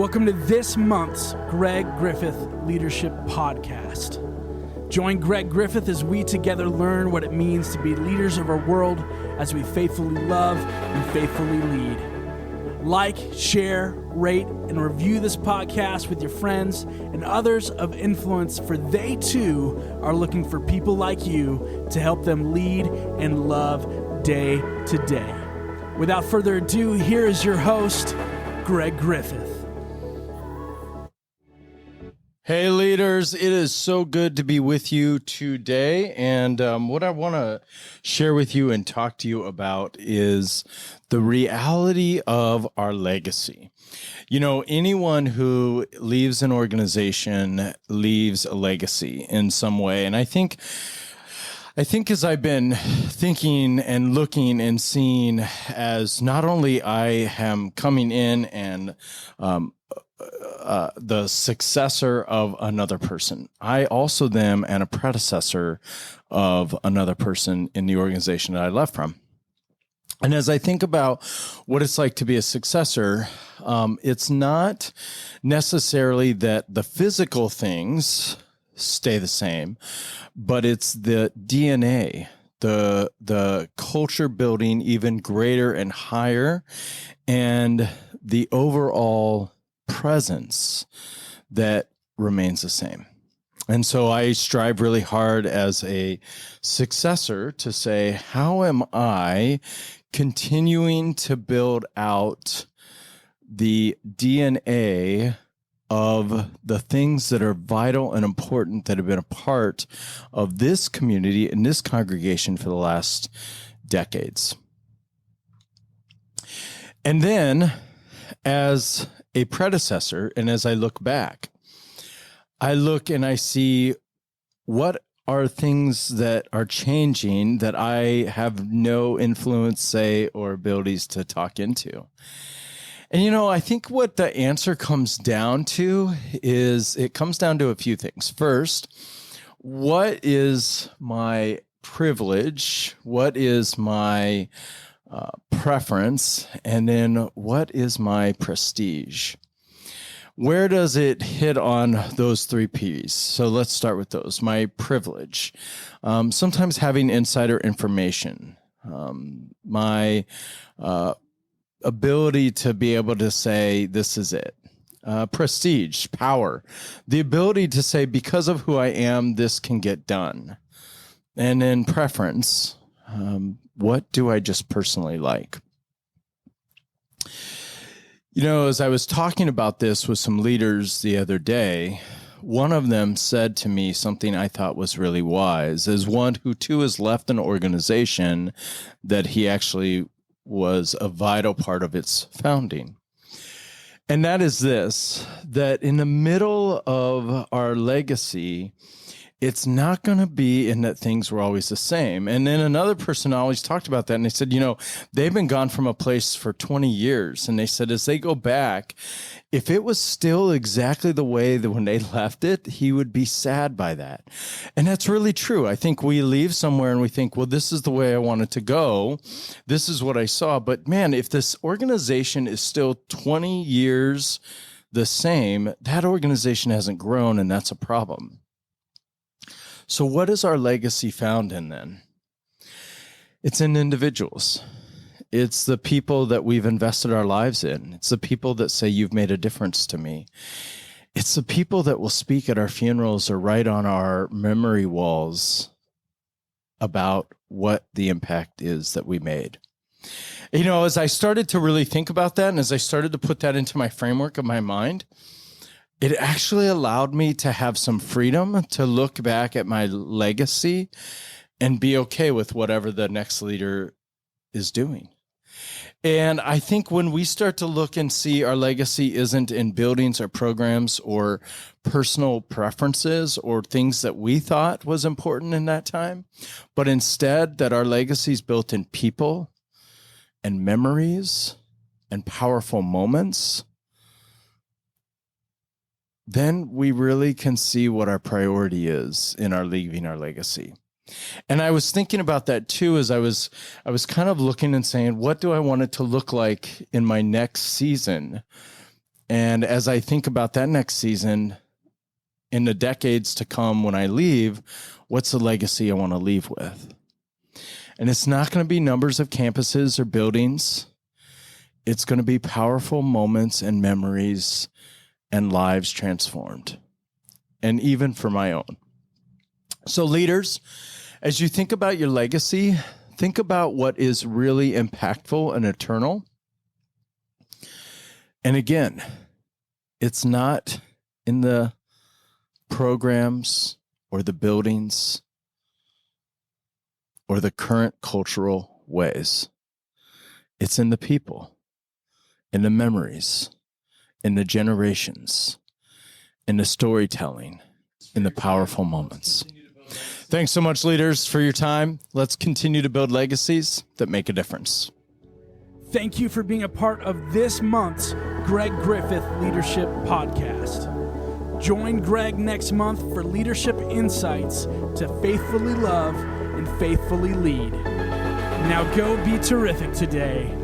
Welcome to this month's Greg Griffith Leadership Podcast. Join Greg Griffith as we together learn what it means to be leaders of our world as we faithfully love and faithfully lead. Like, share, rate, and review this podcast with your friends and others of influence, for they too are looking for people like you to help them lead and love day to day. Without further ado, here is your host, Greg Griffith. Hey leaders, it is so good to be with you today. And what I want to share with you and talk to you about is the reality of our legacy. You know, anyone who leaves an organization leaves a legacy in some way. And I think as I've been thinking and looking and seeing, as not only I am coming in and the successor of another person, I also am a predecessor of another person in the organization that I left from. And as I think about what it's like to be a successor, it's not necessarily that the physical things stay the same, but it's the DNA, the culture building even greater and higher, and the overall presence that remains the same. And so I strive really hard as a successor to say, how am I continuing to build out the DNA of the things that are vital and important that have been a part of this community and this congregation for the last decades? And then as a predecessor, and as I look back, I look and I see what are things that are changing that I have no influence, say, or abilities to talk into. And, you know, I think what the answer comes down to is it comes down to a few things. First, what is my privilege? What is my preference? And then what is my prestige? Where does it hit on those three P's? So let's start with those. My privilege. Sometimes having insider information. My ability to be able to say, this is it. Prestige, power. The ability to say, because of who I am, this can get done. And then preference. What do I just personally like? You know, as I was talking about this with some leaders the other day, one of them said to me something I thought was really wise, as one who too has left an organization that he actually was a vital part of its founding. And that is this, that in the middle of our legacy, it's not going to be in that things were always the same. And then another person always talked about that. And they said, you know, they've been gone from a place for 20 years. And they said, as they go back, if it was still exactly the way that when they left it, he would be sad by that. And that's really true. I think we leave somewhere and we think, well, this is the way I want it to go. This is what I saw. But man, if this organization is still 20 years the same, that organization hasn't grown, and that's a problem. So what is our legacy found in then? It's in individuals. It's the people that we've invested our lives in. It's the people that say, you've made a difference to me. It's the people that will speak at our funerals or write on our memory walls about what the impact is that we made. You know, as I started to really think about that, and as I started to put that into my framework of my mind, it actually allowed me to have some freedom to look back at my legacy and be okay with whatever the next leader is doing. And I think when we start to look and see our legacy isn't in buildings or programs or personal preferences or things that we thought was important in that time, but instead that our legacy is built in people and memories and powerful moments, then we really can see what our priority is in our leaving our legacy. And I was thinking about that too, as I was kind of looking and saying, what do I want it to look like in my next season? And as I think about that next season, in the decades to come when I leave, what's the legacy I want to leave with? And it's not going to be numbers of campuses or buildings. It's going to be powerful moments and memories and lives transformed, and even for my own. So leaders, as you think about your legacy, think about what is really impactful and eternal. And again, it's not in the programs or the buildings or the current cultural ways. It's in the people, in the memories, in the generations, in the storytelling, in the powerful moments. Thanks so much, leaders, for your time. Let's continue to build legacies that make a difference. Thank you for being a part of this month's Greg Griffith Leadership Podcast. Join Greg next month for leadership insights to faithfully love and faithfully lead. Now go be terrific today.